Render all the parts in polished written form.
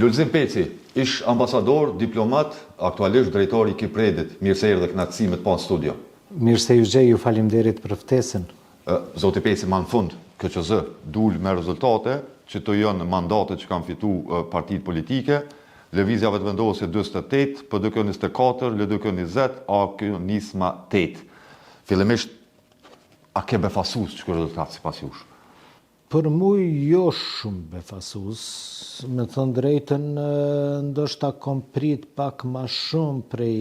Lulzim Peci, ish ambasador, diplomat, aktualisht drejtori i Kipredit. Mirë se erdhe, kënaqësi me të pa në studio. Mirë se ju gjej, ju faleminderit për ftesën. Zoti Peci, ma në fund, KQZ dul me rezultate që të janë mandate që kanë fitu partitë politike, Lëvizja Vetëvendosje 48, PDK 24, LDK 20, AK Nisma 8. Fillimisht, a ke befasus që kërë rezultat si pas jush? Për mu jo shumë befasus, me thënë drejtën, ndoshta kom prit pak ma shumë prej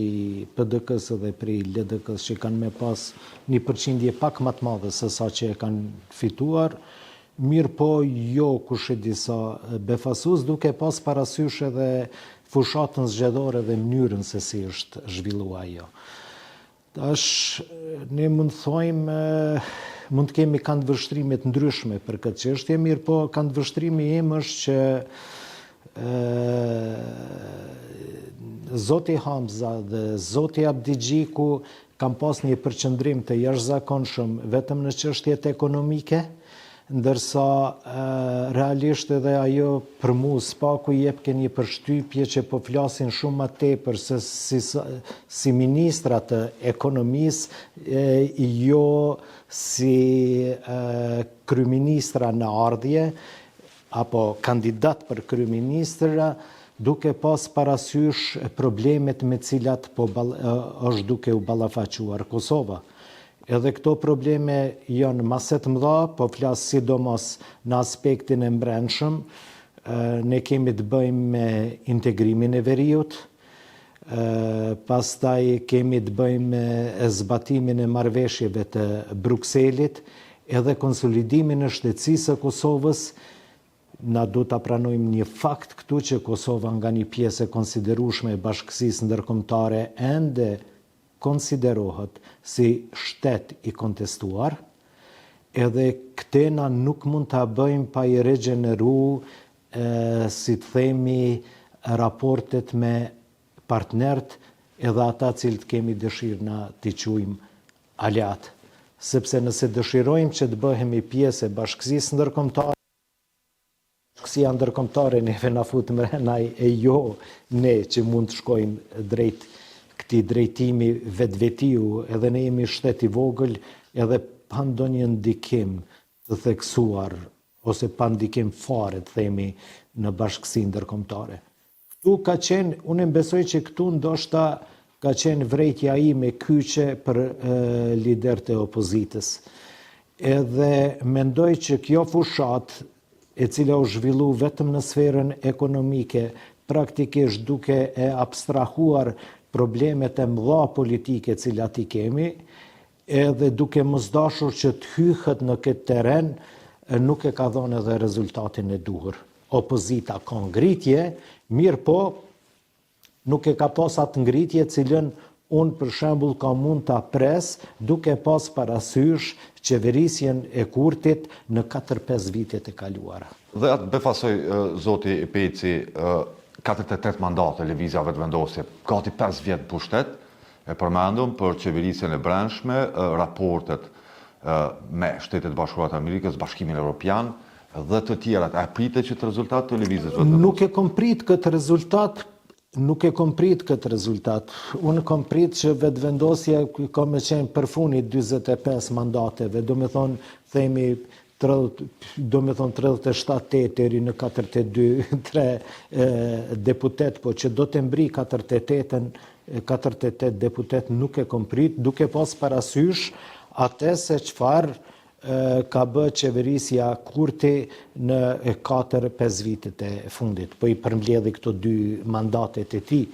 PDK-s dhe prej LDK-s që kanë me pas një përqindje pak ma të madhe se sa që e kanë fituar, mirë po jo kush e disa befasus, duke pas parasysh edhe fushatën zgjedhore dhe mënyrën se si është zhvillua ajo. Tash, ne mund thojmë, mund të kemi këndvështrimet ndryshme për këtë çështje, mirë po këndvështrimi im është që Zoti Hamza dhe Zoti Abdigjiku kanë pas një përqendrim të jashtëzakonshëm vetëm në çështjet ekonomike, ndërsa realisht edhe ajo për mu s'paku jep ke një përshtypje që po flasin shumë më tepër se si ministra të ekonomisë, jo si kryeministra në ardhje, apo kandidat për kryeministra, duke pas parasysh problemet me cilat është duke u ballafaquar Kosova. Edhe këto probleme janë maset mëdha, po flas sidomos në aspektin e brendshëm. Ne kemi të bëjmë me integrimin e veriut, pastaj kemi të bëjmë me zbatimin e marrëveshjeve të Brukselit, edhe konsolidimin e shtetësisë së Kosovës. Na du ta pranojmë një fakt këtu që Kosova nga një pjesë e konsiderueshme e Bashkësisë Ndërkombëtare ende konsiderohet si shtet i kontestuar, edhe këtena nuk mund të bëjmë pa i regjeneru, si të themi, raportet me partnert edhe ata cilët kemi dëshirë na t'i quajmë aleat. Sepse nëse dëshirojmë që të bëhemi pjesë e Bashkësisë Ndërkombëtare, Bashkësia Ndërkombëtare neve na fut mrena e jo ne që mund të shkojmë drejt këtij drejtimi vetvetiu, edhe ne jemi shtet i vogël, edhe pa ndonjë ndikim të theksuar ose pa ndikim fare të themi në Bashkësinë Ndërkombëtare. Këtu ka qenë, unë besoj që këtu ndoshta ka qenë vrejtja ime kyçe për liderët e opozitës. Edhe mendoj që kjo fushat, e cila u zhvillu vetëm në sferën ekonomike, praktikisht duke e abstrahuar problemet e mëdha politike cilat i kemi, edhe duke mos dashur që të hyhet në këtë teren, nuk e ka dhënë edhe rezultatin e duhur. Opozita ka ngritje, mirë po, nuk e ka pas atë ngritje cilën unë për shembull ka mund ta pres, duke pas parasysh qeverisjen e Kurtit në 4-5 vitet e kaluara. Dhe atë befasoj zoti Peci, 48 mandate Lëvizja Vetëvendosje, gati 5 vjet pushtet, e përmendëm për qeverisjen e brendshme, raportet me Shtetet Bashkuara të Amerikës, Bashkimin Evropian dhe të tjerat. A pritet që të rezultat të Lëvizjes Vetëvendosje? Nuk e kom prit këtë rezultat. Unë kom prit që Vetëvendosja ka me qenë përfuni 25 mandateve, do me thonë, themi 37 deri në 42 deputet, po që do të mbri 48 deputet nuk e kom prit, duke pas parasysh atë se çfarë ka bë qeverisja Kurti në 4-5 vitet e fundit, po i përmbledhi këto 2 mandatet e tij.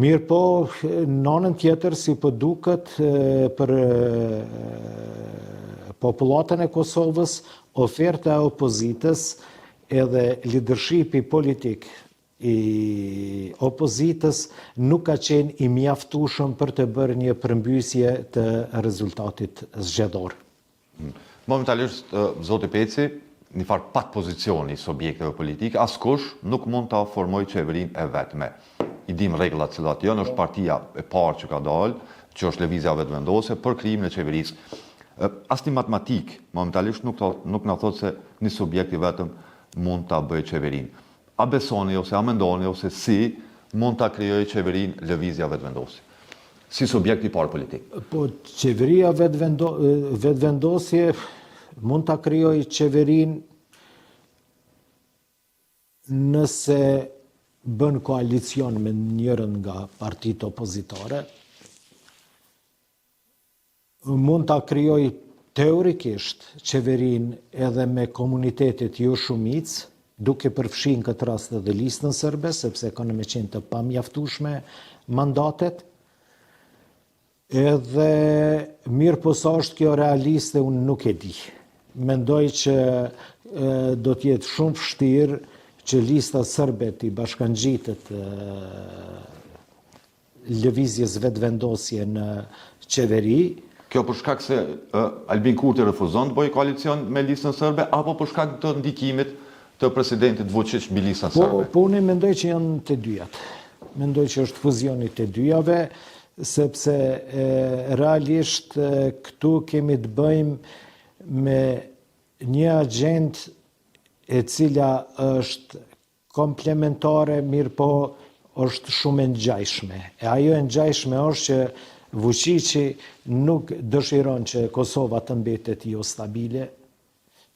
Mirë po, në anën tjetër, si po duket për popullatën e Kosovës, oferta e opozitës edhe leadershipi politik i opozitës nuk ka qenë i mjaftueshëm për të bërë një përmbysje të rezultatit zgjedhor. Momentalisht, zoti Peci, një farë pat pozicioni subjekteve politike, askush nuk mund ta formojë qeverinë e vetme. I dim rregullat cilat janë, është partia e parë që ka dalë, që është Lëvizja Vetëvendosje për krijimin e qeverisë. Asnjë matematik momentalisht nuk na thotë se një subjekt i vetëm mund ta bëjë qeverinë. a besoni ose a mendoni ose si mund ta krijojë qeverinë lëvizja vetëvendosje, si subjekt i parë politik? Po, qeveria vetëvendosje mund ta krijojë qeverinë nëse bën koalicion me njërën nga partitë opozitore, mund ta krijojë teorikisht qeverinë edhe me komunitetet jo shumicë, duke përfshi në këtë rast edhe listën sërbe, sepse kanë me qenë të pamjaftueshme mandatet. Edhe mirë po sa është kjo realiste, unë nuk e di. Mendoj që do t'jetë shumë vështirë që lista sërbe t'i bashkangjitet lëvizjes vetëvendosje në qeveri. Kjo për shkak se Albin Kurti refuzon të bëjë koalicion me listën sërbe, apo për shkak të ndikimit të presidentit Vučić mbi listën sërbe? Po unë mendoj që janë të dyjat. Mendoj që është fuzioni të dyjave, sepse realisht këtu kemi të bëjmë me një agjendë e cila është komplementare, mirë po është shumë e ngjajshme. E ajo e ngjajshme është që Vučići nuk dëshiron që Kosova të mbetet jo stabile,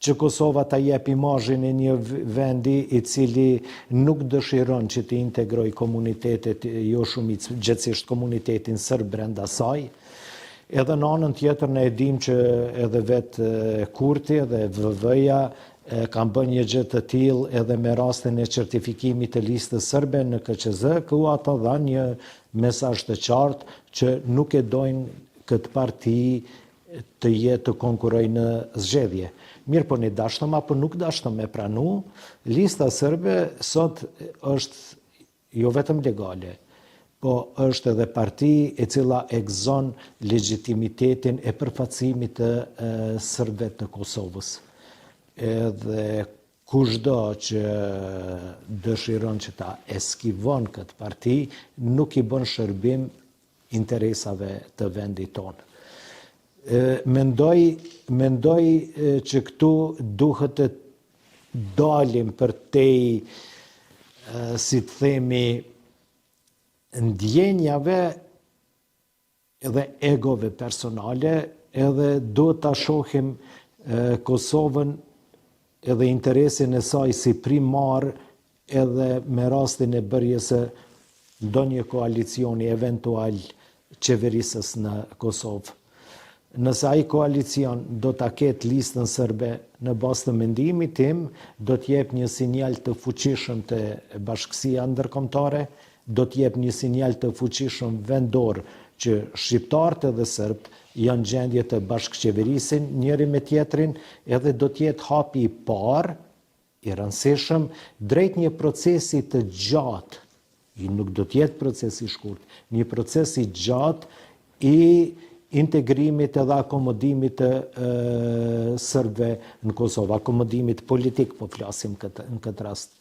që Kosova ta jep imazhin e një vendi i cili nuk dëshiron që të integroj komunitetet jo shumicë, gjithsesi komunitetin serb brenda saj. Edhe në anën tjetër ne e dim që edhe vetë Kurti dhe VV-ja kanë bërë një gjë të tillë edhe me rastin e certifikimit të listës sërbe në KQZ, ku ata dhanë një mesazh të qartë që nuk e dojnë këtë parti të jetë të konkurrojë në zgjedhje. Mirë po ne dashtëm apo nuk dashtëm me pranu, lista sërbe sot është jo vetëm legale, po është edhe parti e cila e gëzon legjitimitetin e përfaqësimit të serbëve të Kosovës. Edhe kushdo që dëshiron që ta eskivon këtë parti, nuk i bën shërbim interesave të vendit tonë. Mendoj që këtu duhet të dalim për tej, si të themi, ndjenjave edhe egove personale, edhe duhet ta shohim Kosovën edhe interesin e saj si primar edhe me rastin e bërjes së ndonjë koalicioni eventual qeverisës në Kosovë. Nëse ai koalicion do ta ketë listën sërbe në bazë të mendimit tim, do të jep një sinjal të fuqishëm te bashkësia ndërkombëtare, do të jep një sinjal të fuqishëm vendor që shqiptarët edhe serbët janë gjendje të bashkëqeverisin njëri me tjetrin, edhe do të jetë hapi i parë, i rëndësishëm, drejt një procesi të gjatë, nuk do të jetë procesi i shkurt, një proces i gjatë i integrimit edhe akomodimit të serbëve në Kosovë, akomodimit politik, po flasim në këtë rast.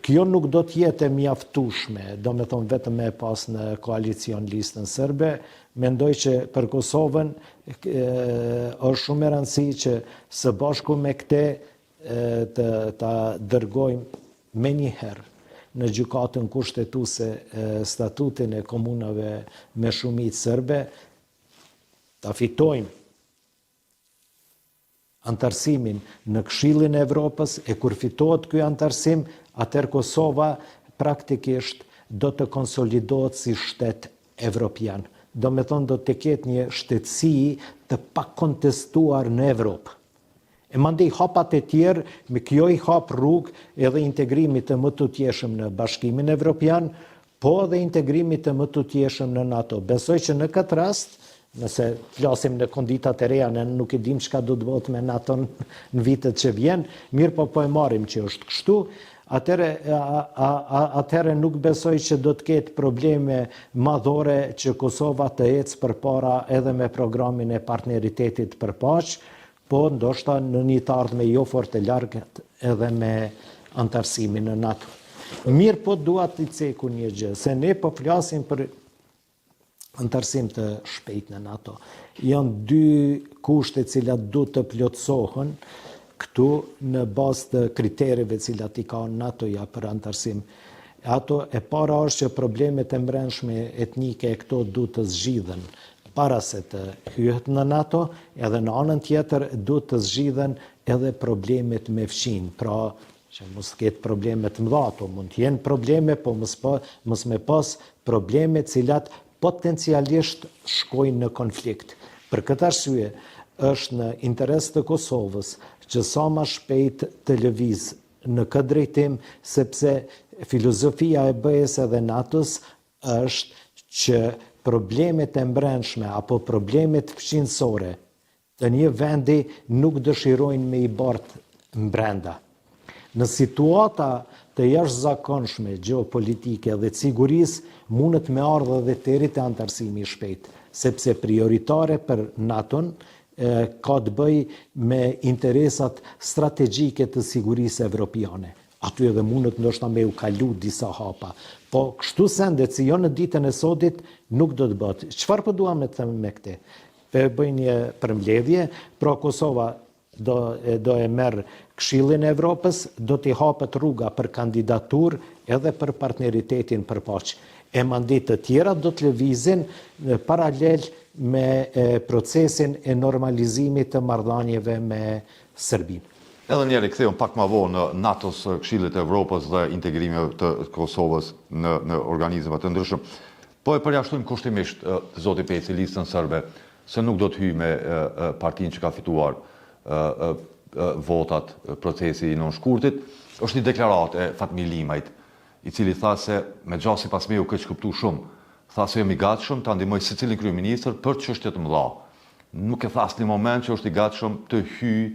Kjo nuk do të jetë e mjaftueshme, do me thonë vetëm e pas në koalicion listën sërbe. Mendoj që për Kosovën është shumë e rëndësishme që së bashku me këtë ta dërgojmë menjëherë në gjykatën kushtetuese statutin e komunave me shumicë serbe, ta fitojmë antarësimin në Këshillin e Evropës, e kur fitohet ky antarësim, atëherë Kosova praktikisht do të konsolidohet si shtet evropian. Do me thonë do të ketë një shtetësi të pakontestuar në Evropë. E mandej hapat e tjerë, me kjo i hap rrugë edhe integrimit të më të tjeshëm në Bashkimin Evropian, po edhe integrimit të më të tjeshëm në NATO. Besoj që në këtë rast, nëse flasim në konditat e reja, ne nuk e dim çka do të bëhet me NATO në vitet që vjen, mirë po e marrim që është kështu, atëherë nuk besoj që do të ketë probleme madhore që Kosova të ecë përpara edhe me programin e partneritetit për paqë, po ndoshta në një të ardhme jo fort e largët edhe me antarësimin në NATO. Mirë po dua të ceku një gjë, se ne po flasim për antarësim të shpejt në NATO. Janë dy kushte cilat du të plotësohen këtu në bazë të kriterieve cilat i ka NATO-ja për antarësim. Ato e para është që problemet e mbrëmshme etnike e këto duhet të zgjidhen para se të hyhet në NATO, edhe në anën tjetër duhet të zgjidhen edhe problemet me fqin, pra që mos ketë problemet mëdha, ato mund të jenë probleme, po mos me pas probleme cilat potencialisht shkojnë në konflikt. Për këtë arsye, është në interes të Kosovës që sa më shpejt të lëviz në këtë drejtim, sepse filozofia e BE-s edhe NATO-s është që problemet e mbrëmshme apo problemet fqinësore të një vendi nuk dëshirojnë me i bartë mbrenda. Në situata të jashtëzakonshme gjeopolitike dhe të sigurisë mundet me ardhë dhe të rritë antarësimi i shpejt, sepse prioritare për NATO-n ka të bëj me interesat strategjike të sigurisë evropiane. Aty edhe mundet ndoshta me u kalu disa hapa. Po kështu sendet si jo në ditën e sotit nuk do të bëhet. Çfarë po duam të them me këtë? Bëj një përmbledhje, pra Kosova do e merr Këshillin e Evropës, do t'i hapet rruga për kandidaturë edhe për partneritetin për paqë. E mandate të tjera do të lëvizin paralel me procesin e normalizimit të marrëdhënieve me Serbinë. Edhe njerë kthehëm pak më vonë në NATO-s, Këshillit të Evropës dhe integrimit të Kosovës në organizma të ndryshëm. Po e përjashtojmë kushtimisht zoti Peci listën serbe, se nuk do të hyjë me partinë që ka fituar votat procesi i nënshkurtit. Është një deklaratë e Fatmir Limajt, i cili tha se me gjatë sipas meju këtë shkëptu shumë. Tha se jam i gatshëm ta ndihmoj secilin kryeministër për çështje të mëdha. Nuk e tha asnjë moment që është i gatshëm të hyjë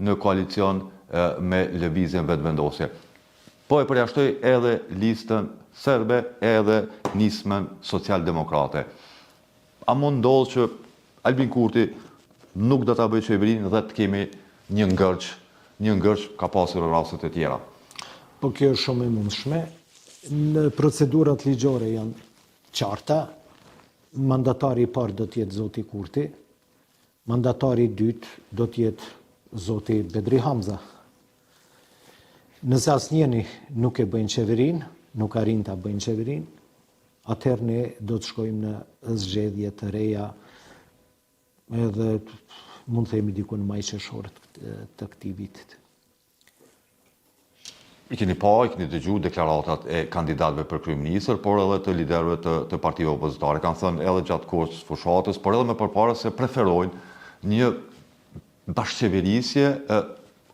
në koalicion me lëvizjen vetëvendosje. Po e përjashtoj edhe listën serbe, edhe nismën socialdemokrate. A mund ndodhë që Albin Kurti nuk do ta bëjë qeverinë dhe të kemi një ngërç ka pasur raste të tjera? Po kjo është shumë e mundshme. Në procedurat ligjore janë qarta. Mandatari i parë do të jetë zoti Kurti, mandatari i dytë do të jetë zoti Bedri Hamza. Nëse asnjëri nuk e bëjnë qeverinë, nuk arrin ta bëjnë qeverinë, atëherë ne do të shkojmë në zgjedhje të reja edhe mund të themi diku në maj qershor të këtij vitit. I keni dëgju deklaratat e kandidatëve për kryeministër, por edhe të liderëve të partive opozitare. Kanë thënë edhe gjatë kohës fushatës, por edhe më përpara se preferojnë një bashkëqeverisje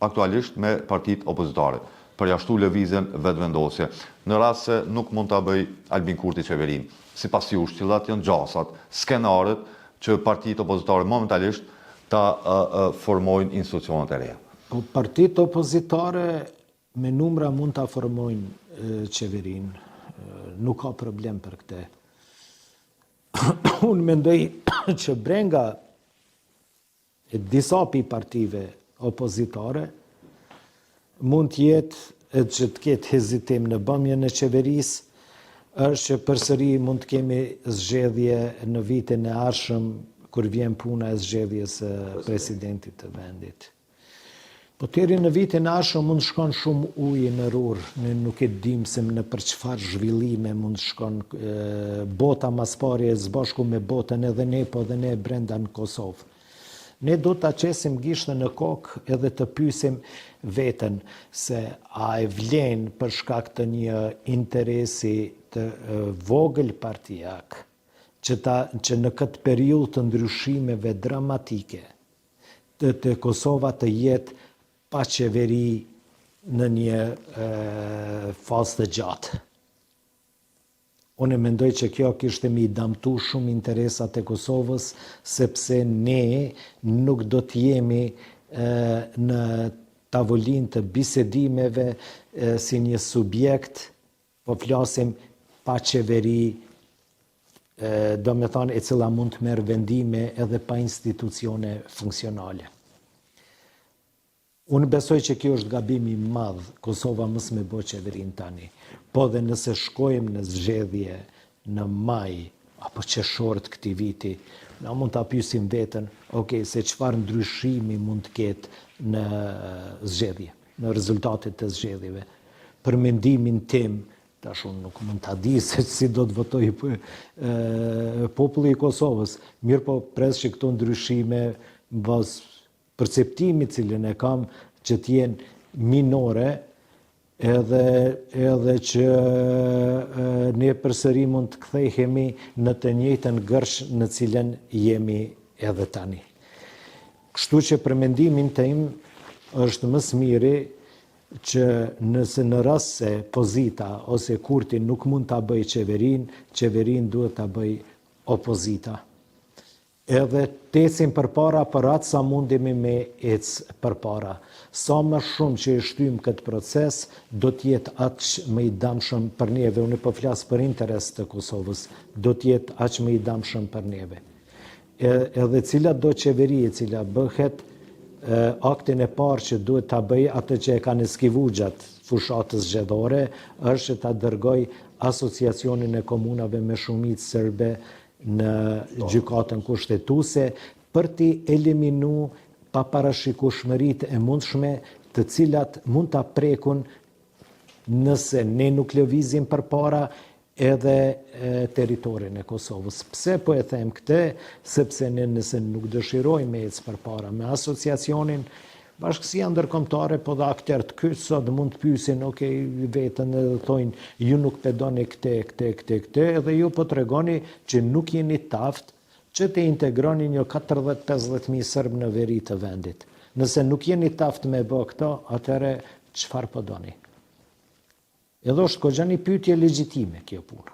aktualisht me partitë opozitare, përjashtu lëvizjen vetëvendosje. Në rast se nuk mund ta bëj Albin Kurti qeverinë, sipas jush, cilat janë gjasat, skenaret që partitë opozitare momentalisht ta formojnë institucionet e reja. Po partitë opozitare me numra mund ta formojnë qeverinë. Nuk ka problem për këtë. Unë mendoj që brenga e disa pi partive opozitare mund të jetë edhe që të ketë hezitim në bëmjen e qeverisë, është që përsëri mund të kemi zgjedhje në vitin e ardhshëm kur vjen puna e zgjedhjes së presidentit të vendit. Po deri në vitin e ardhshëm mund shkon shumë ujë në rrugë, ne nuk e dim se në për çfarë zhvillime mund shkon bota mas pari e zbashku me botën edhe ne, po edhe ne brenda në Kosovë. Ne do ta qesim gishtën në kokë edhe të pyesim veten se a e vlen për shkak të një interesi të vogël partijak që në këtë periudhë të ndryshimeve dramatike të Kosova të jetë pa qeveri në një fazë të gjatë. Unë mendoj që kjo kishte mi damtu shumë interesat e Kosovës, sepse ne nuk do të jemi në tavolinë të bisedimeve si një subjekt, po flasim pa qeveri, do me thonë e cila mund të merr vendime edhe pa institucione funksionale. Unë besoj që kjo është gabimi i madh, Kosova mos me bë qeverinë tani. Po dhe nëse shkojmë në zgjedhje në maj apo qershor të këtij viti, na mund ta pyesim veten, se çfarë ndryshimi mund të ketë në zgjedhje, në rezultatet të zgjedhjeve. Për mendimin tim, tash unë nuk mund ta di se si do të votojë populli i Kosovës, mirë po pres që këto ndryshime bazë perceptimit cilën e kam që t'jenë minore, edhe që ne përsëri mund të kthehemi në të njëjtën gërsh në cilën jemi edhe tani. Kështu që për mendimin tim është më smiri që nëse në rast se Pozita ose Kurti nuk mund ta bëj qeverin duhet ta bëj opozita. Edhe tecim përpara për atë sa mundemi me ecë përpara. Sa më shumë që e shtym këtë proces, do t'jetë aq më i damshëm për neve. Unë po flas për interes të Kosovës, do t'jetë aq më i damshëm për neve. Edhe cila do qeveri e cila bëhet, aktin e parë që duhet ta bëj atë që e kanë eskivu gjatë fushatës zgjedhore, është që ta dërgoj asociacionin e komunave me shumicë serbe në gjykatën kushtetuese për t'i eliminu paparashikueshmëritë e mundshme të cilat mund ta prekun nëse ne nuk lëvizim përpara edhe territorin e Kosovës. Pse po e them këtë? Sepse ne nëse nuk dëshirojmë me ecë përpara me asociacionin, bashkësia ndërkombëtare po dhe aktorët kyç sot mund të pyesin, vetën edhe thonë ju nuk pedoni këtë, edhe ju po tregoni që nuk jeni taft që të integroni një 40-50.000 serb në veri të vendit. Nëse nuk jeni taft me bë këto, atëre çfarë po doni? Edhe është goxha një pyetje legjitime kjo punë.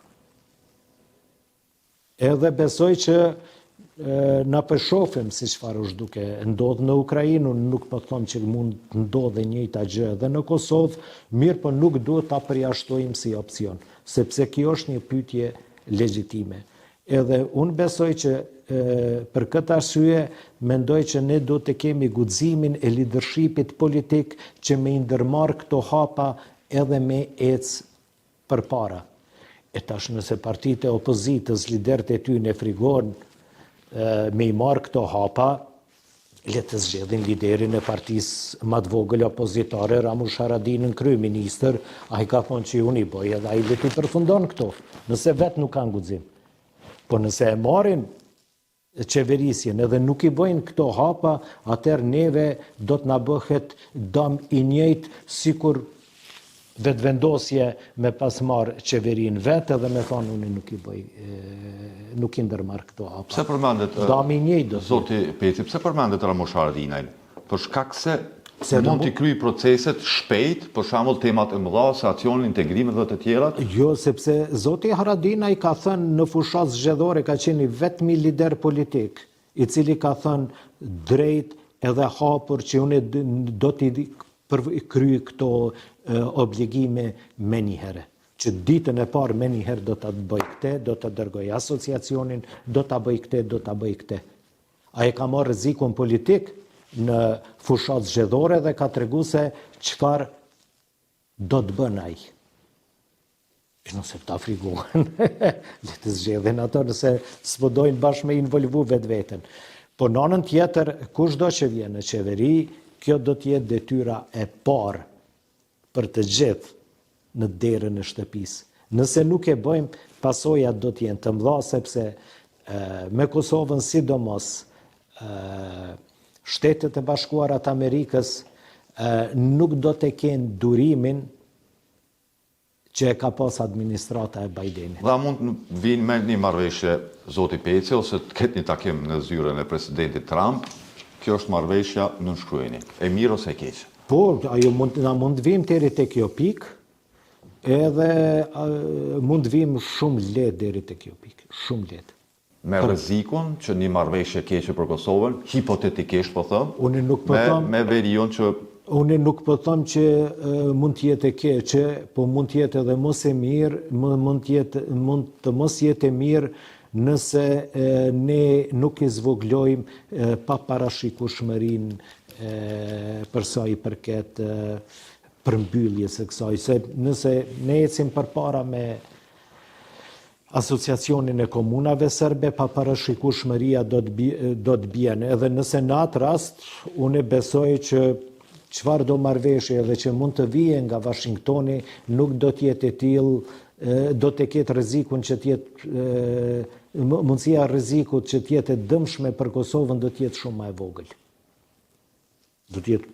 Edhe besoj që na përshofim si çfarë është duke ndodhë në Ukrainë, nuk po them që mund të ndodhë njëjta gjë edhe në Kosovë, mirë po nuk duhet ta përjashtojmë si opcion, sepse kjo është një pyetje legjitime. Edhe unë besoj që për këtë arsye mendoj që ne do të kemi guximin e leadershipit politik që me ndërmarr këto hapa edhe me ecë përpara. E tash nëse partitë e opozitës, liderët e tyre frigojnë me i marrë këto hapa, le të zgjedhin liderin e partisë më të vogël opozitare, Ramush Haradinën kryeministër, ai ka thonë që unë i bëj edhe ai le të përfundon këto, nëse vetë nuk kanë guxim. Po nëse e marrin qeverisjen edhe nuk i bëjnë këto hapa, atëherë neve do të na bëhet dëm i njëjtë sikur vetëvendosje me pas marrë qeverin vetë edhe me thonë unë nuk i ndërmarr këto hapa. Pse përmendet zoti Peci, pse përmendet Ramush Haradinaj? Për shkak se mund t'i kryej proceset shpejt, për shembull temat e mëdha, si acioni, integrimet dhe të tjera? Jo, sepse zoti Haradinaj ka thënë në fushat zgjedhore ka qenë vetmi lider politik, i cili ka thënë drejt edhe hapur që unë do t'i kryej këto obligime me njëherë. Që ditën e parë me njëherë do të bëj këte, do të dërgoj asociacionin, do të bëj këte, do të bëj këte. A e ka marrë rrezikun politik në fushat zgjedhore dhe ka tregu se çfarë do të bën ai. Nëse ta frigojnë, le të zgjedhin ato nëse s'po dojnë bashkë me involvu vetveten. Po në anën tjetër, kushdo që vjen në qeveri, kjo do të jetë detyra e parë për të gjithë në derën e shtëpisë. Nëse nuk e bëjmë, pasojat do të jenë të mëdha, sepse me Kosovën sidomos Shtetet e Bashkuara të Amerikës nuk do të kenë durimin që e ka pas administrata e Bidenit. Dhe mund vinë me një marrëveshje zoti Peci ose të ketë një takim në zyrën e presidentit Trump, kjo është marrëveshja nënshkruajeni. E mirë ose e keqe? Po, ajo mund vim deri te kjo pikë, edhe mund vim shumë lehtë deri te kjo pikë, shumë lehtë. Me rrezikun që një marrëveshje e keqe për Kosovën, hipotetikisht po them, unë nuk po them, me veriun që unë nuk po them që mund të jetë e keqe, po mund të jetë edhe mos e mirë, mund të mos jetë e mirë nëse ne nuk i zvoglojmë paparashikueshmërinë për sa i përket përmbylljes së kësaj, se nëse ne ecim përpara me asociacionin e komunave serbe, pa parashikueshmëria do të bjen. Edhe nëse në atë rast, unë besoj që çfarë do marrëveshje edhe që mund të vijë nga Washingtoni nuk do të jetë e tillë, do të ketë rrezikun që të jetë mundësia rrezikut që të jetë e dëmshme për Kosovën do të jetë shumë më e vogël. Do të jetë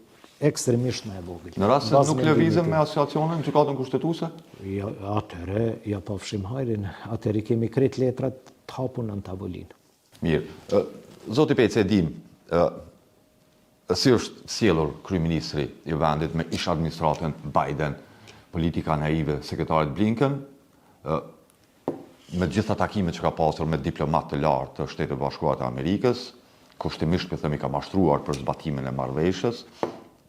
ekstremisht më e vogël. Në rast se nuk lëvizëm me asociacionin gjykatën kushtetuese? Ja, atëre, ja po fshim hajrin, atëre kemi krejt letrat të hapun në tavolinë. Mirë. Zoti Peci, e dim, si është sjellur kryeministri i vendit me ish administratën Biden, politika naive sekretarit Blinken, me gjitha takimet që ka pasur me diplomat të lartë të Shtetit Bashkuar të Amerikës, kushtimisht për themi ka mashtruar për zbatimin e marrëveshjes.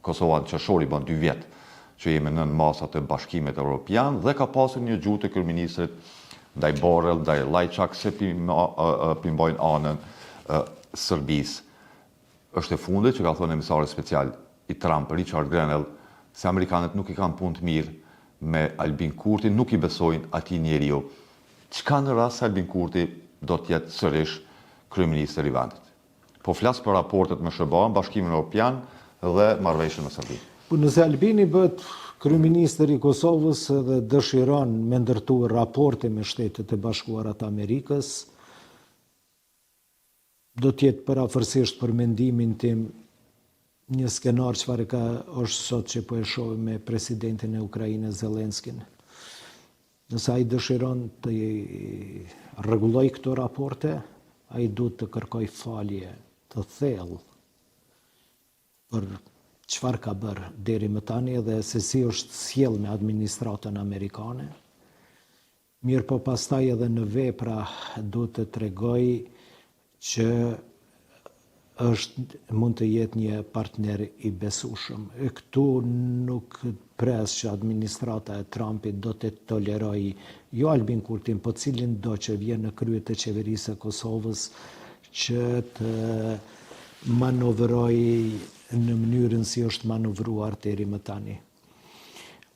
Kosova në qershor i bën 2 vjet që jemi në masat e Bashkimit Evropian dhe ka pasur një gjuhë të kryeministrit ndaj Borrell, ndaj Lajçak se pimbojnë anën Serbisë. Është e fundit që ka thënë emisari special i Trump, Richard Grenell, se amerikanët nuk i kanë punë të mirë me Albin Kurti, nuk i besojnë atij njeriu. Çka në rast se Albin Kurti do të jetë sërish kryeministër i vendit? Po flas për raportet me SBA-n, Bashkimin Evropian dhe marrëveshjen me Serbinë. Po nëse Albini bëhet kryeministër i Kosovës dhe dëshiron me ndërtu raporte me Shtetet e Bashkuara të Amerikës, do të jetë parafërsisht për mendimin tim një skenar çfarë është sot që po e shohim me presidentin e Ukrainës Zelenskin. Nëse ai dëshiron të rregullojë këto raporte, ai duhet të kërkoj falje të thellë për çfarë ka bërë deri më tani dhe se si është sjell me administratën amerikane. Mirë po pastaj edhe në vepra duhet të tregoj që mund të jetë një partner i besueshëm. Këtu nuk pres që administrata e Trumpit do të toleroj jo Albin Kurtin, po cilin do që vjen në krye të qeverisë së Kosovës që të manovroj në mënyrën si është manovruar deri më tani.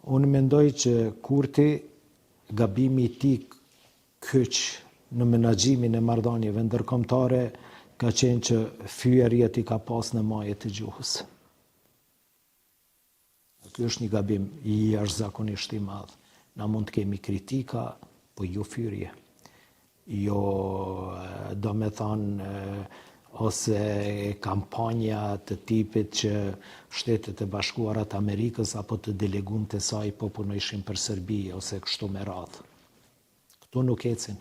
Unë mendoj që Kurti, gabimi i tij kyç në menaxhimin e marrëdhënieve ndërkombëtare ka qenë që fyerjet i ka pas në maje të gjuhës. Ky është një gabim i jashtëzakonisht i madh. Na mund të kemi kritika, po jo fyrje. Jo, do me thonë, ose kampanja të tipit që Shtetet e Bashkuara të Amerikës apo të delegumt të saj po punojshin për Serbi ose kështu me radhë. Këto nuk ecin.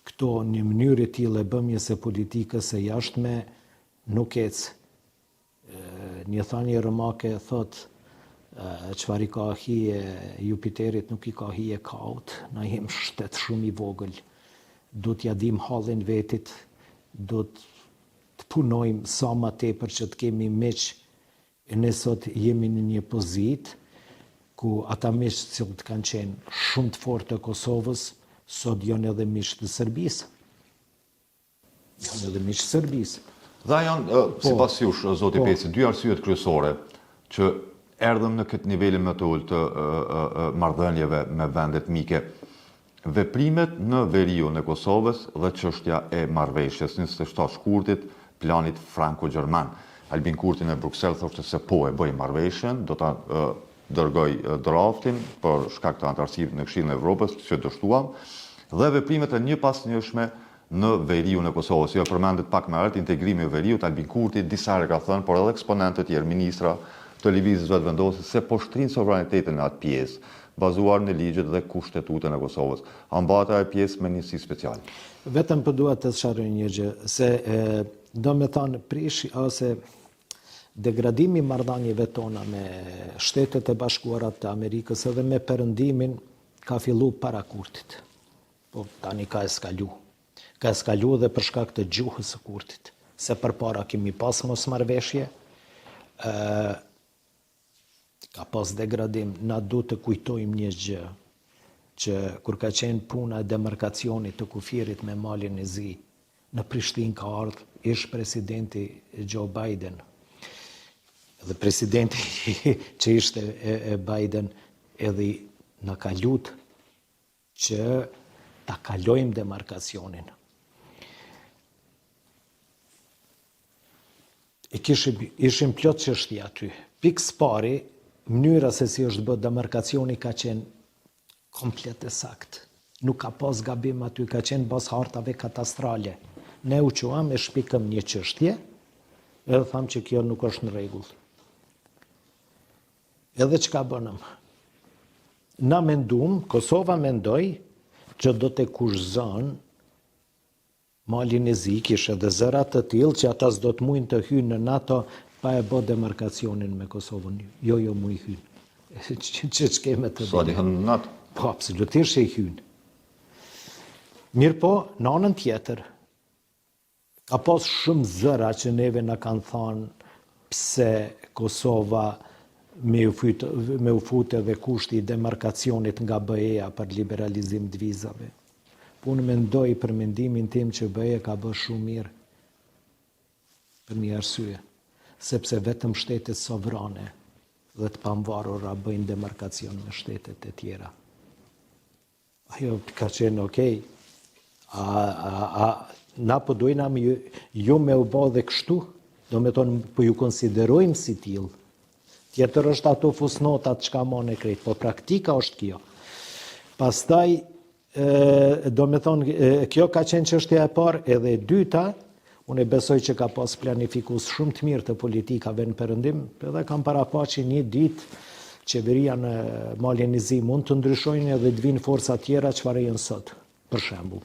Këto një mënyrë e tillë e bëmjes së politikës së jashtme nuk ec. Një thënie romake thotë çfarë i ka hije Jupiterit nuk i ka hije kaut, na jem shtet shumë i vogël. Do t'ja dim hallin vetit, do të punojmë sa më tepër që të kemi miq. Ne sot jemi në një pozitë ku ata miq që kanë qenë shumë të fortë të Kosovës, sot janë edhe miq të Serbisë. Janë edhe miq të Serbisë. Dhe janë, sipas jush, zoti Peci, 2 arsyet kryesore që erdhëm në këtë nivelin më të ulët të marrëdhënieve me vendet mike. Veprimet në veriun e Kosovës dhe çështja e marrëveshjes 27 shkurtit, planit franko-gjerman. Albin Kurti në Bruksel thoshte se po e bëj marrëveshjen, do ta dërgoj draftin për shkak të antarësimit në Këshillin e Evropës që dështuam, dhe veprimet e njëpasnjëshme në veriun e Kosovës. Jo përmendet pak më herët integrimi i veriut, Albin Kurti disa herë ka thënë, por edhe eksponentët tjerë, ministra të lëvizjes vetëvendosur se po shtrin sovranitetin në atë pjesë, bazuar në ligjet dhe kushtetutën e Kosovës. A mbahet ajo pjesë me njësi speciale? Vetëm po dua të sqaroj një gjë, se do me thonë prish ose degradimi i marrëdhënieve tona me Shtetet e Bashkuara të Amerikës edhe me Perëndimin ka filluar para Kurtit. Po tani ka eskalu. Ka eskalu edhe për shkak të gjuhës së Kurtit. Se përpara kemi pas mosmarrveshje, ka pas degradim. Na duhet të kujtojmë një gjë, që kur ka qenë puna e demarkacionit të kufirit me Malin e Zi, në Prishtinë ka ardhur ish presidenti Joe Biden. Dhe presidenti që ishte e Biden edhe na ka lutë që ta kalojmë demarkacionin. Ishim plot çështje aty. Pikë pari, mënyra se si është bërë demarkacioni ka qenë komplet e saktë. Nuk ka pas gabim aty, ka qenë bas hartave katastrale. Ne u quam e shpikëm një çështje, edhe thamë që kjo nuk është në rregull. Edhe çka bënëm? Na mendum, Kosova mendoj që do të kushzon Malin e Zi, kishte edhe zëra të tillë që ata s'do të mujnë të hyjnë në NATO pa e bë demarkacionin me Kosovën. Jo mu i hyjnë. Që keme të Sa di hënë në NATO? Po, absolutisht që i hyjnë. Mirë po, në anën tjetër, ka pas shumë zëra që neve na kanë thënë pse Kosova me u fute dhe kushti i demarkacionit nga BE-ja për liberalizim të vizave. Unë mendoj për mendimin tim që BE ka bërë shumë mirë për një arsye, sepse vetëm shtetet sovrane dhe të pamvarura bëjnë demarkacion me shtetet e tjera. Ajo ka qenë okej. Na po dojna ju me u bë dhe kështu, do me thonë po ju konsiderojmë si tillë. Tjetër është ato fusnotat çka mone krejt, po praktika është kjo. Pastaj do me thonë, kjo ka qenë çështja e parë, edhe e dyta, unë besoj që ka pas planifikus shumë të mirë të politikave në Perëndim, edhe kam paraqë një ditë qeveria në Malin e Zi mund të ndryshojnë edhe të vinë forca tjera çfarë janë sot, për shembull.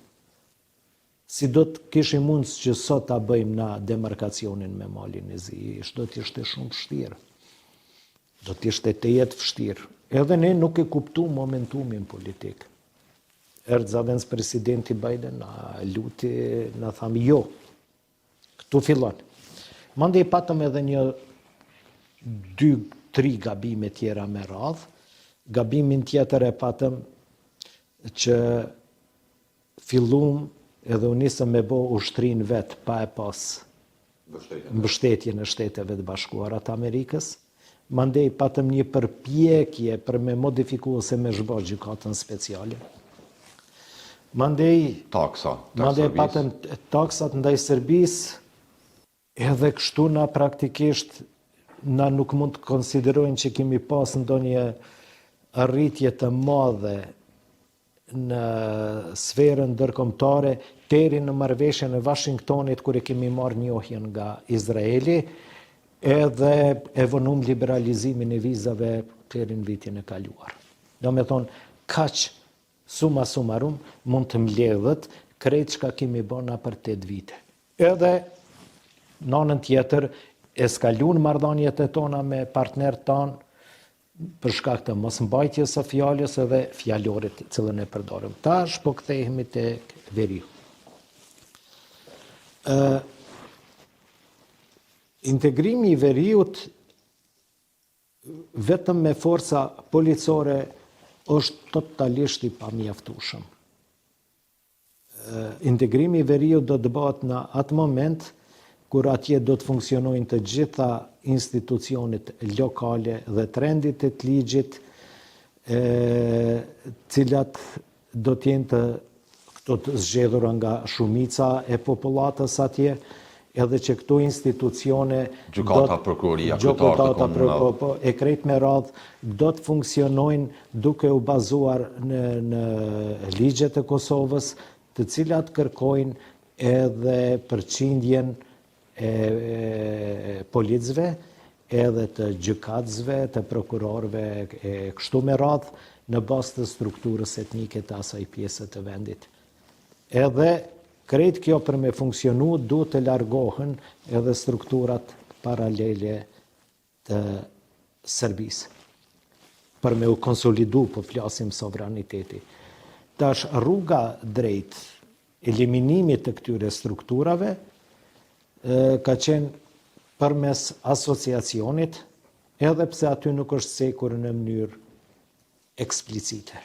Si do të kishim mundës që sot ta bëjmë na demarkacionin me Malin e Zi, do të ishte shumë vështirë. Do të ishte të jetë vështirë. Edhe ne nuk e kuptu momentumin politik. Erdhë zavens presidenti Biden, na luti, na thamë jo, këtu fillon. Mandej patëm edhe 2-3 gabime tjera me radhë. Gabimin tjetër e patëm që fillum edhe u nisëm me bo ushtrin vetë pa e pas mbështetjen e Shteteve të Bashkuara të Amerikës. Mandej patëm një përpjekje për me modifikuar ose me zhbo gjykatën speciale. Mandej patëm taksat ndaj Serbisë, edhe kështu na praktikisht na nuk mund të konsiderojnë që kemi pas ndonjë arritje të madhe në sferën ndërkombëtare deri në marrëveshjen e Washingtonit kur e kemi marrë njohjen nga Izraeli, edhe e vonum liberalizimin e vizave deri në vitin e kaluar. Do me thonë, kaq summa summarum mund të mbledhet krejt çka kemi bëna për 8 vite. Edhe në anën tjetër eskalun marrëdhëniet e tona me partnerët tanë për shkak të mosmbajtjes së fjalës edhe fjalorit të cilën e përdorim. Tash po kthehemi tek veriu. Integrimi i veriut vetëm me forca policore është totalisht i pamjaftueshëm. Integrimi i veriut do të bëhet në atë moment kur atje do të funksionojnë të gjitha institucionet lokale dhe trendit e të ligjit, cilat do të jenë të zgjedhura nga shumica e popullatës atje, edhe që këto institucione gjykata, prokuroria, e krejt me radhë do të funksionojnë duke u bazuar në ligjet e Kosovës, të cilat kërkojnë edhe përqindjen e policëve, edhe të gjykatësve, të prokurorëve e kështu me radhë në bazë të strukturës etnike të asaj pjesë të vendit. Edhe krejt kjo për me funksionu duhet të largohen edhe strukturat paralele të Serbisë. Për me u konsolidu, po flasim sovraniteti. Tash rruga drejt eliminimit të këtyre strukturave ka qenë përmes asociacionit, edhe pse aty nuk është sekur në mënyrë eksplicite.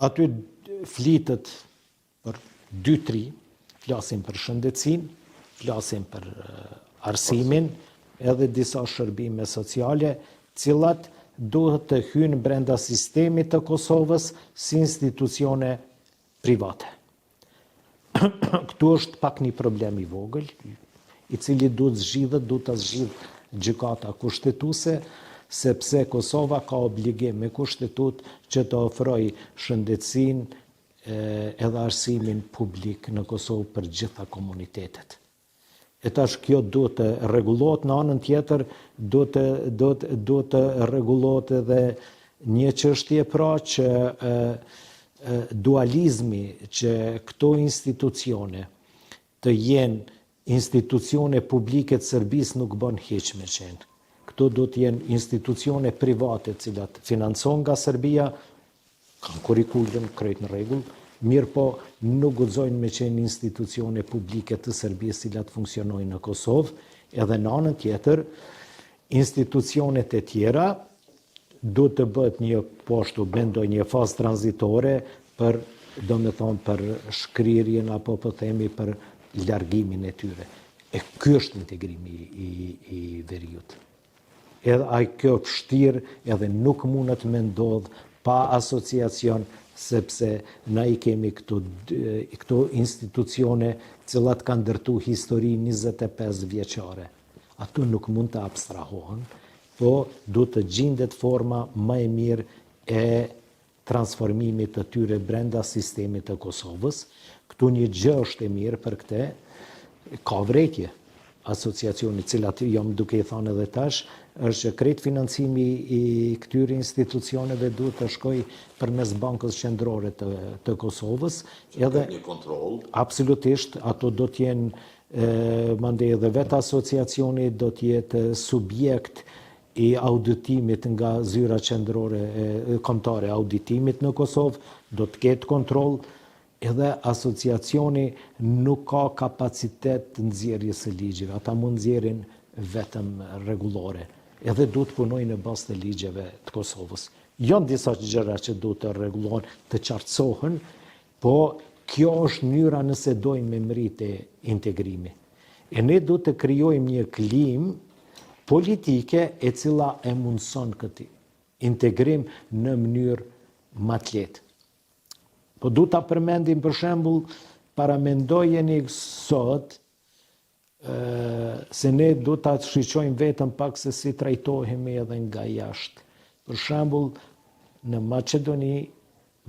Aty flitet për 2-3, flasim për shëndetësinë, flasim për arsimin, edhe disa shërbime sociale, cilat duhet të hynë brenda sistemit të Kosovës si institucione private. Këtu është pak një problem i vogël, i cili duhet të zgjidhet gjykata kushtetuese, sepse Kosova ka obligim me kushtetut që të ofroj shëndetësinë edhe arsimin publik në Kosovë për gjitha komunitetet. E tash kjo duhet të rregullohet, në anën tjetër duhet të rregullohet edhe një çështje pra që dualizmi që këto institucione të jenë institucione publike të Serbisë nuk bën hiç me qenë. Këto do të jenë institucione private të cilat financon nga Serbia, kanë kurrikulum krejt në rregull, mirë po nuk guxojnë me qenë institucione publike të Serbisë cilat funksionojnë në Kosovë, edhe në anën tjetër, institucionet e tjera duhet të bëhet një poshtu, bendoj një fazë tranzitore për, për shkrirjen apo po themi për largimin e tyre. E ky është integrimi i veriut. Edhe ai kjo vështirë edhe nuk mundet me ndodh pa asociacion, sepse na i kemi këto institucione cilat kanë ndërtu histori 25 vjeçare. Ato nuk mund të abstrahohen, po duhet të gjendet forma më e mirë e transformimit të tyre brenda sistemit të Kosovës. Këtu një gjë është e mirë për këtë, ka vretje. Asociacioni, cilat jam duke i thënë edhe tash, është që krejt financimi i këtyre institucioneve duhet të shkojë përmes Bankës Qendrore të Kosovës. Edhe një kontroll. Absolutisht, ato do të jenë mandej edhe vetë asociacioni do të jetë subjekt i auditimit nga zyra qendrore kombëtare auditimit në Kosovë, do të ketë kontroll. Edhe asociacioni nuk ka kapacitet të nxjerrjes së ligjeve, ata mund nxjerrin vetëm rregullore. Edhe duhet punojnë në bazë të ligjeve të Kosovës. Janë disa gjëra që duhet të rregullohen, të qartësohen, po kjo është mënyra nëse dojmë me mritë integrimi. E ne duhet të krijojmë një klim politike e cila e mundson këtë integrim në mënyrë më të lehtë. Po du ta përmendim për shembull, paramendojeni sot se ne du ta shiqojmë vetëm pak se si trajtohemi edhe nga jashtë. Për shembull, në Maqedoni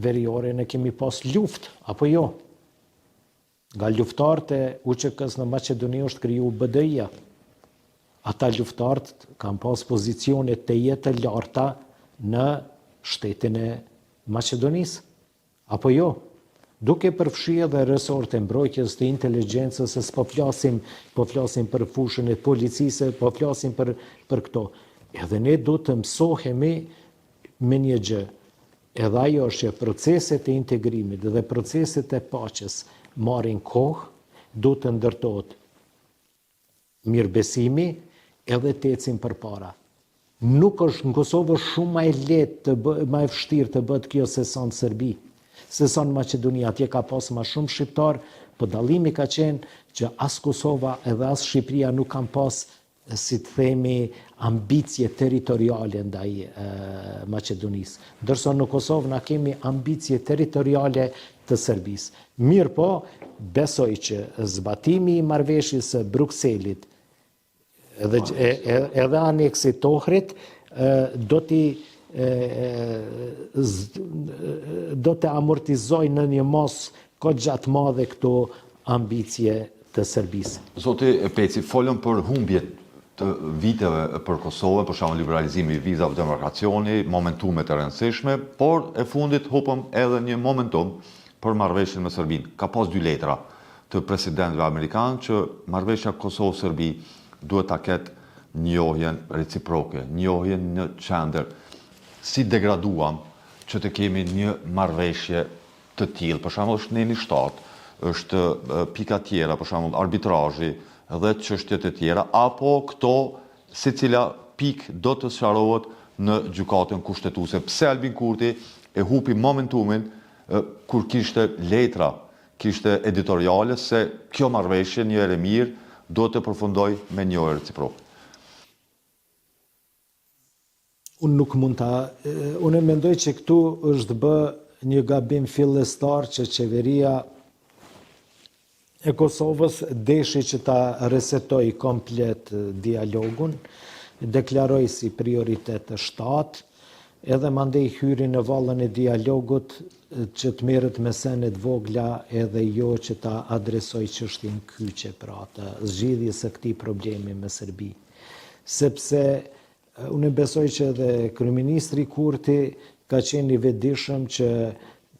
Veriore ne kemi pas luftë, apo jo? Nga luftarët e UÇK-s në Maqedoni është kriju BDI-ja. Ata luftarët kanë pas pozicione të jetë larta në shtetin e Maqedonisë. Apo jo, duke përfshi edhe resorte mbrojtjes të inteligjencës, po flasim për fushën e policisë, po flasim për këto. Edhe ne do të mësohemi me një gjë. Edhe ajo është që proceset e integrimit dhe proceset e paqes marrin kohë, do të ndërtohet mirëbesimi edhe të ecim përpara. Nuk është në Kosovë shumë më e lehtë, më e vështirë të bëhet kjo se sa në Serbi. Se sa në Maqedoni, atje ka pas më shumë shqiptar, po dallimi ka qenë që as Kosova edhe as Shqipëria nuk kanë pas, si të themi, ambicje territoriale ndaj Maqedonisë. Ndërsa në Kosovë na kemi ambicje territoriale të Serbisë. Mirë po, besoj që zbatimi i marrëveshjes së Brukselit edhe aneksit Ohrit do të amortizoj në një mos këtë gjatë madhe këto ambicje të Serbisë. Zoti Peci, folëm për humbjet të viteve për Kosovën, për shembull liberalizimi i vizave, demarkacioni, momentume të rëndësishme, por e fundit hupëm edhe një momentum për marrëveshjen me Serbinë. Ka pas 2 letra të presidentëve amerikanë që marrëveshja Kosovë-Serbi duhet ta ketë njohjen reciproke, njohjen në qendër. Si degraduam që të kemi një marrëveshje të tillë, për shembull është neni 7, është pika tjera, për shembull arbitrazhi dhe çështjet e tjera, apo këto secila pikë do të sqarohet në gjykatën kushtetuese. Pse Albin Kurti e hupi momentumin kur kishte letra, kishte editoriale se kjo marrëveshje një herë mirë do të përfundoj me njohje reciproke. Unë nuk mund unë mendoj që këtu është bë një gabim fillestar që qeveria e Kosovës deshi që ta resetoj komplet dialogun, deklaroj si prioritet të shtatë, edhe mandej hyri në vallën e dialogut që të merret me senet vogla edhe jo që ta adresoj çështjen kyçe pra të zgjidhjes së këtij problemi me Serbi. Sepse unë besoj që edhe kryeministri Kurti ka qenë i vetëdijshëm që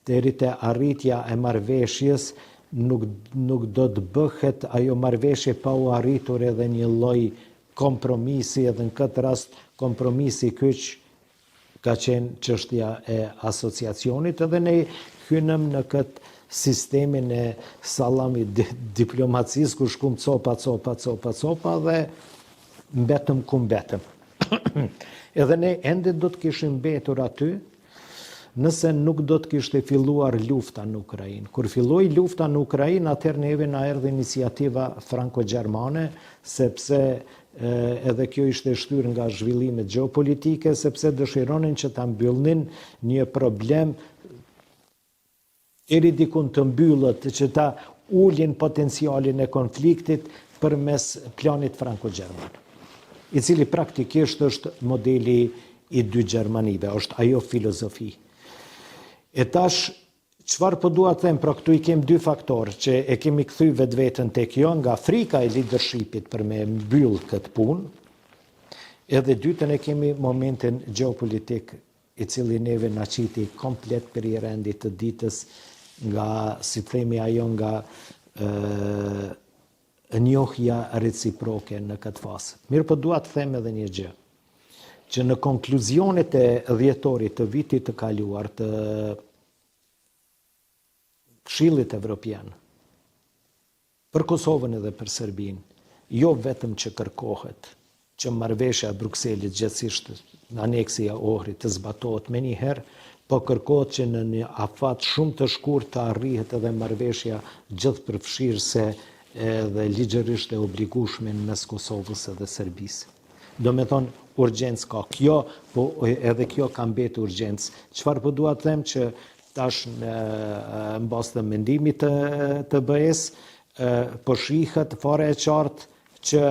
deri te arritja e marrëveshjes nuk do të bëhet ajo marrëveshje pa u arritur edhe një lloj kompromisi, edhe në këtë rast kompromisi kyç ka qenë çështja e asociacionit, edhe ne hynëm në këtë sistemin e sallamit diplomacisë ku shkum copa dhe mbetëm ku mbetëm. Edhe ne ende do të kishim mbetur aty nëse nuk do të kishte filluar lufta në Ukrainë. Kur filloi lufta në Ukrainë, atëherë neve na erdhi iniciativa franko-gjermane, sepse edhe kjo ishte shtyrë nga zhvillimet gjeopolitike, sepse dëshironin që ta mbyllnin një problem deri diku të mbyllët, që ta ulin potencialin e konfliktit përmes planit franko-gjerman, i cili praktikisht është modeli i dy Gjermanive, është ajo filozofi. E tash, çfarë po dua të them, pra këtu i kem dy faktorë që e kemi kthy vetveten tek jo nga frika e leadershipit për me mbyll këtë punë, edhe dytën e kemi momentin gjeopolitik i cili neve na qiti komplet për i rendit të ditës nga, si themi ajo, nga njohja reciproke në këtë fazë. Mirë po dua të them edhe një gjë, që në konkluzionet e dhjetorit të vitit të kaluar të Këshillit Evropian, për Kosovën edhe për Serbinë, jo vetëm që kërkohet që marrëveshja e Brukselit gjithsesi aneksi i Ohrit të zbatohet menjëherë, po kërkohet që në një afat shumë të shkurtër të arrihet edhe marrëveshja gjithëpërfshirëse edhe ligjërisht e obligueshme mes Kosovës edhe Serbisë. Do me thonë, urgjencë ka kjo, po edhe kjo ka mbetur urgjencë. Çfarë po dua të them që tash në bazë të mendimit të BE-s, po shihet fare e qartë që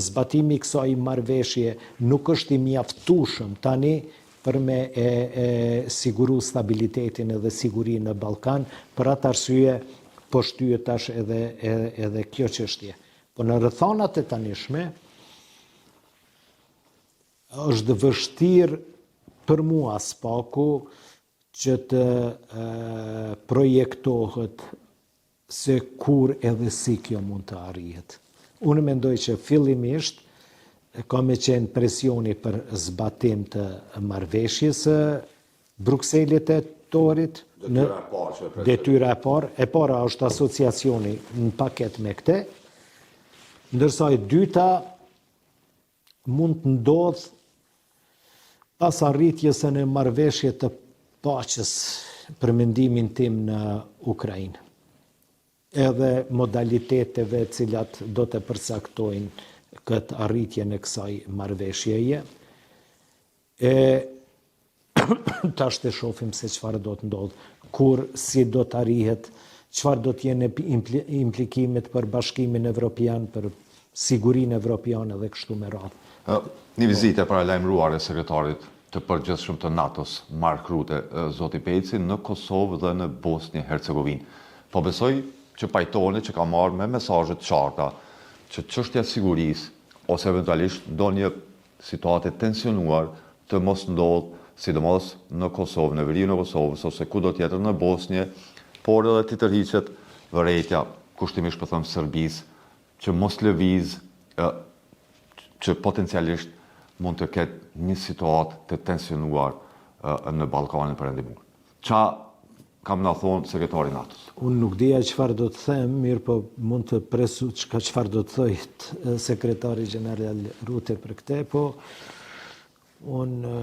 zbatimi i kësaj marrëveshje nuk është i mjaftueshëm tani për me siguru stabilitetin edhe sigurinë në Ballkan, për atë arsye po shtyhet tash edhe kjo çështje. Po në rrethonat e tanishme është vështirë për mua spaku që të projektohet se kur edhe si kjo mund të arrihet. Unë mendoj që fillimisht ka me qenë presioni për zbatim të marrëveshjes së Brukselit e torit, detyra e parë. E para është asociacioni në paket me këte, ndërsa e dyta mund të ndodhë pas arritjes së një marrëveshje të paqes për mendimin tim në Ukrainë. Edhe modaliteteve cilat do të përcaktojnë këtë arritje në kësaj marrëveshjeje. Tash të shohim se çfarë do të ndodhë, kur, si do të arrihet, çfarë do të jenë implikimet për Bashkimin Evropian, për sigurinë evropiane dhe kështu me radhë. Një vizitë e paralajmëruar e sekretarit të përgjithshëm të NATO-s, Mark Rutte, zoti Peci, në Kosovë dhe në Bosnjë-Hercegovinë. Po besoj që pajtoni që ka marrë me mesazhe të qarta që çështja e sigurisë ose eventualisht ndonjë situatë tensionuar të mos ndodhë, sidomos në Kosovë, në veriun e Kosovës ose kudo tjetër në Bosnjë, por edhe të tërhiqet vërejtja, kushtimisht po them Serbisë, që mos lëviz, që potencialisht mund të ketë një situatë të tensionuar në Ballkanin perëndimor. Qa kam na thonë sekretari NATO-s? Unë nuk dija çfarë do të them, mirë po mund të presu çfarë do të thojë sekretari general Rutte për këtë, po unë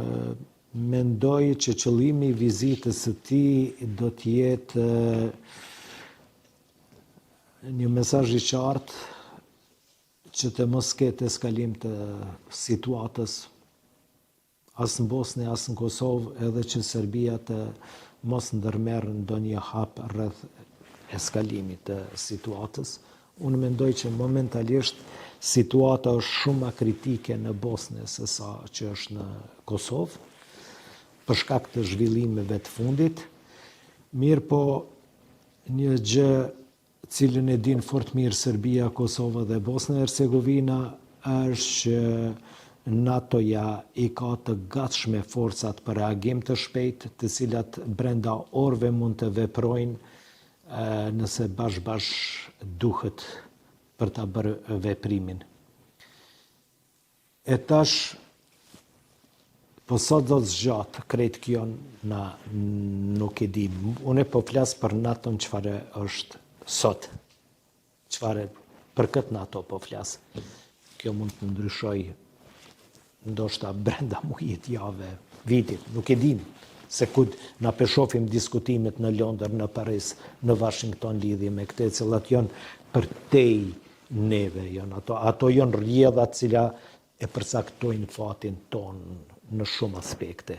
mendoj që qëllimi i vizitës së tij do të jetë një mesazh i qartë që të mos ketë eskalim të situatës as në Bosnë, as në Kosovë, edhe që Serbia të mos ndërmerë ndonjë hap rreth eskalimit të situatës. Unë mendoj që momentalisht situata është shumë më kritike në Bosnë se sa që është në Kosovë, për shkak të zhvillimeve të fundit. Mirë po, një gjë cilën e din fort mirë Serbia, Kosova dhe Bosna e Hercegovina është që NATO-ja i ka të gatshme forcat për reagim të shpejt, të cilat brenda orëve mund të veprojnë nëse bashkë duhet për ta bërë veprimin. E tash, po sot do të zgjatë krejt kjo na nuk e di. Unë po flas për NATO çfarë është sot. Çfarë për këtë NATO po flas. Kjo mund të ndryshoj ndoshta brenda mujit, jave, vitit, nuk e dim se ku na peshofim diskutimet në Londër, në Paris, në Washington lidhje me këtë, cilat janë përtej neve, ato janë rrjedhat cila e përcaktojnë fatin ton në shumë aspekte.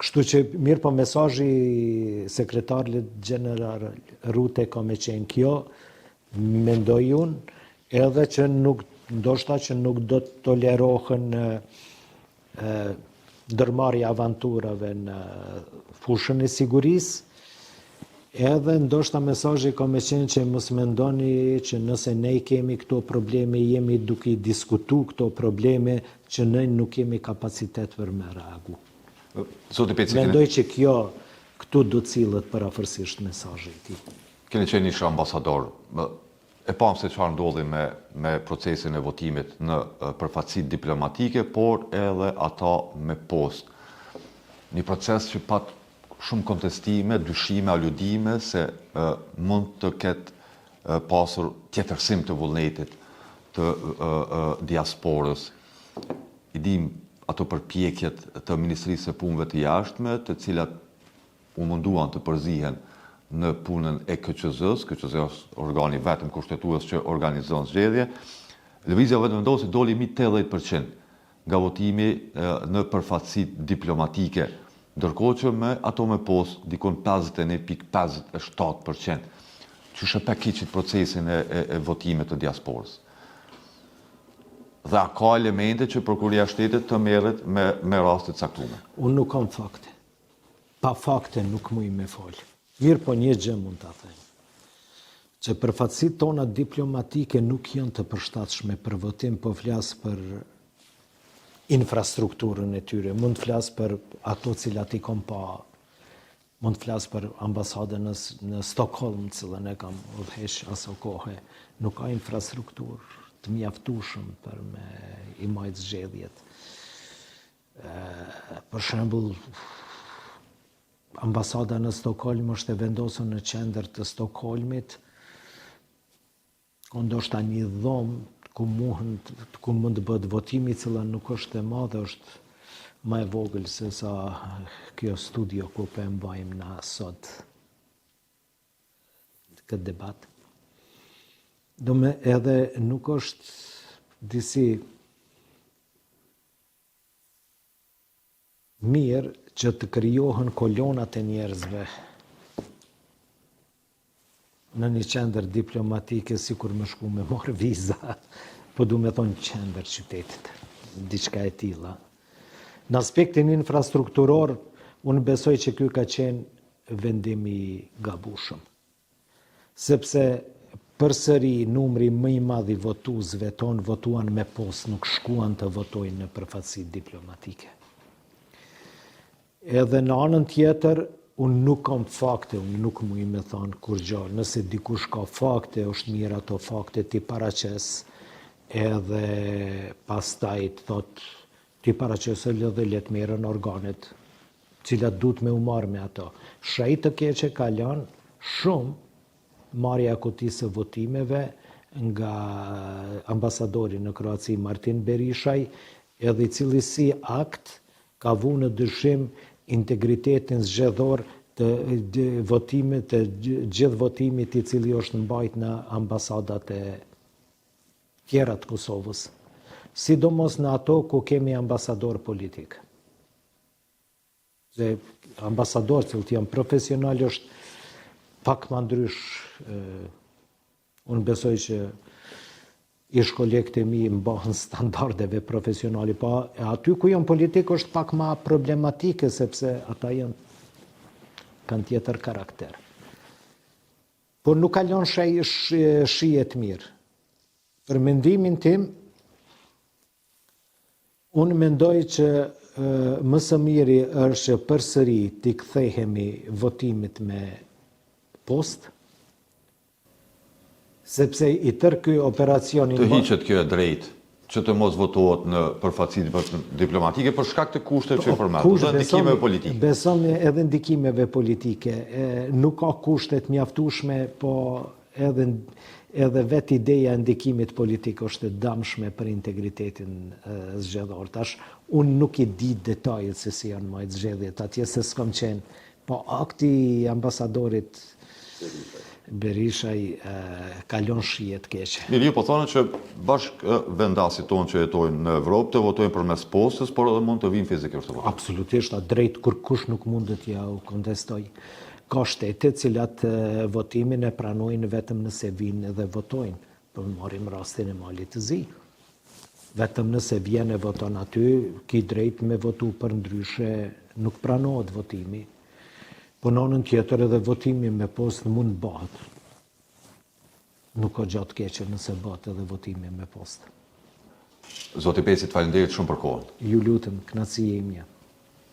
Kështu që mirë po mesazhi sekretarit general Rute ka me qenë kjo, mendoj unë, edhe që ndoshta që nuk do të tolerohen ndërmarrja avanturave në fushën e sigurisë, edhe ndoshta mesazhi ka me qenë që mos mendoni që nëse ne kemi këto probleme, jemi duke i diskutu këto probleme, që ne nuk kemi kapacitet për me reagu. Mendoj që kjo këtu do cilët parafërsisht mesazhi i tij. Keni qenë ish ambasador. E pam se çfarë ndodhi me procesin e votimit në përfaqësitë diplomatike, por edhe ata me post. Një proces që pat shumë kontestime, dyshime, aludime se mund të ketë pasur tjetërsim të vullnetit të diasporës. I dim ato përpjekjet të Ministrisë së Punëve të Jashtme, të cilat u munduan të përzihen në punën e KQZ-s. KQZ është organi vetëm kushtetues që organizon zgjedhje. Lëvizja vetëvendosje doli mbi 80% nga votimi në përfaqësitë diplomatike, ndërkohë që me ato me post dikon 51.57%. Që shëpe kiqit procesin e votimit të diasporës. Dhe a ka elemente që Prokuria e Shtetit të merret me raste të caktuara? Unë nuk kam fakte. Pa fakte nuk muj me folë. Mirë po një gjë mund të them. Që përfaqësitë tona diplomatike nuk janë të përshtatshme për votim, po flas për infrastrukturën e tyre. Mund të flas për ato cilat i kam pa. Mund të flas për ambasadën në Stockholm, cilën e kam udhëheq aso kohë. Nuk ka infrastrukturë të mjaftueshëm për me i majtë zgjedhjet. Për shembull, ambasada në Stockholm është e vendosur në qendër të Stockholmit, ndoshta një dhomë ku mund të bëhet votimi, i cila nuk është e madhe, është më e vogël se sa kjo studio ku po e mbajmë na sot këtë debat. Edhe nuk është disi mirë që të krijohen kolonat e njerëzve në një qendër diplomatike, si kur më shku me marrë viza, po du me thonë qendër qytetit, diçka e tilla. Në aspektin infrastrukturor, unë besoj që ky ka qenë vendimi gabushëm. Sepse përsëri numri më i madh i votuesve tonë votuan me post, nuk shkuan të votojnë në përfaqësi diplomatike. Edhe në anën tjetër, unë nuk kam fakte, unë nuk muj me thonë kur gjallë. Nëse dikush ka fakte, është mirë ato fakte ti paraqes, edhe pastaj të thot ti paraqesë dhe let merren organet, cilat duhet me u marrë me ato. Shaj të keqe ka lënë shumë marrja kutisë së votimeve nga ambasadori në Kroaci Martin Berishaj, edhe i cili si akt ka vu në dyshim integritetin zgjedhor të votimit, të gjithë votimit i cili është mbajt në ambasadat e tjera të Kosovës, sidomos në ato ku kemi ambasador politik. Dhe ambasador që janë profesional është pak më ndrysh. Unë besoj që ish kolegët e mi mbahen standardeve profesionale, po aty ku janë politikë është pak më problematike sepse ata kanë tjetër karakter. Por nuk kalon shihet mirë. Për mendimin tim, unë mendoj që më së miri është përsëri t'i kthehemi votimit me post, sepse i tërë ky operacioni... Të hiqet kjo e drejt, që të mos votohet në përfaqësi diplomatike për shkak të kushteve që përmendëm, dhe ndikimeve politike. Beson edhe ndikimeve politike. Nuk ka kushtet mjaftueshme, po edhe vetë ideja e ndikimit politik është e dëmshme për integritetin zgjedhor. Tash, unë nuk i di detajet se si janë majtë zgjedhjet atje, se s'kam qenë, po akti i ambasadorit Berishaj kalon shihet keqe. Mirë, ju po thonë që bashkë vendasit tonë që jetojnë në Evropë të votojnë përmes postës, por edhe mund të vinë fizikisht të votojnë. Absolutisht, drejt kur kush nuk mundet ja u kontestoj. Ka shtete cilat votimin e pranojnë vetëm nëse vinë dhe votojnë. Për marrim rastin e Malit të Zi. Vetëm nëse vjen e voton aty, ki drejt me votu për ndryshe, nuk pranohet votimi. Po në anën tjetër edhe votimi me post mund bëhet. Nuk ka gjatë keqe nëse bëhet edhe votimi me post. Zoti Peci, të falenderit shumë për kohën. Ju lutem, kënaqësi e imja.